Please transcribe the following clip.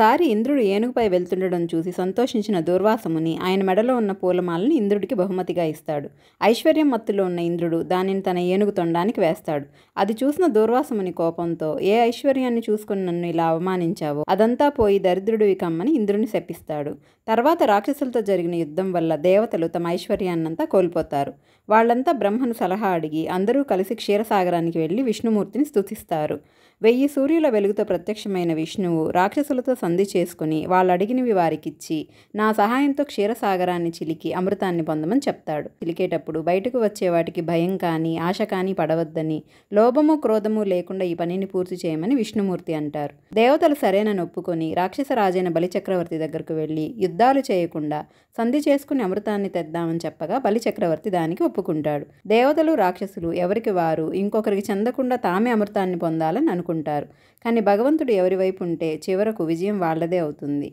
ఒకసారి ఇంద్రుడు ఏనుగుపై వెళ్తుండడం చూసి సంతోషించిన దూర్వాసముని ఆయన మెడలో ఉన్న పూలమాలని ఇంద్రుడికి బహుమతిగా ఇస్తాడు. ఐశ్వర్యం మత్తులో ఉన్న ఇంద్రుడు దానిని తన ఏనుగు తొండానికి వేస్తాడు. అది చూసిన దూర్వాసముని కోపంతో, ఏ ఐశ్వర్యాన్ని చూసుకుని నన్ను ఇలా అవమానించావో అదంతా పోయి దరిద్రుడివి కమ్మని ఇంద్రుడిని శపిస్తాడు. తర్వాత రాక్షసులతో జరిగిన యుద్ధం వల్ల దేవతలు తమ ఐశ్వర్యాన్నంతా కోల్పోతారు. వాళ్ళంతా బ్రహ్మను సలహా అడిగి అందరూ కలిసి క్షీరసాగరానికి వెళ్ళి విష్ణుమూర్తిని స్తుతిస్తారు. 1000 సూర్యుల వెలుగుతో ప్రత్యక్షమైన విష్ణువు రాక్షసులతో సంధి చేసుకుని వాళ్ళు అడిగినవి వారికిచ్చి, నా సహాయంతో క్షీరసాగరాన్ని చిలికి అమృతాన్ని పొందమని చెప్తాడు. చిలికేటప్పుడు బయటకు వచ్చే వాటికి భయం కానీ ఆశ కానీ పడవద్దని, లోభము క్రోధము లేకుండా ఈ పనిని పూర్తి చేయమని విష్ణుమూర్తి అంటారు. దేవతలు సరేనని ఒప్పుకొని రాక్షసరాజైన బలిచక్రవర్తి దగ్గరకు వెళ్ళి యుద్ధాలు చేయకుండా సంధి చేసుకుని అమృతాన్ని తెద్దామని చెప్పగా బలిచక్రవర్తి దానికి ఒప్పుకుంటాడు. దేవతలు రాక్షసులు ఎవరికి వారు ఇంకొకరికి చెందకుండా తామే అమృతాన్ని పొందాలని అనుకుంటారు. కానీ భగవంతుడు ఎవరి వైపు ఉంటే చివరకు విజయం వాళ్ళదే అవుతుంది.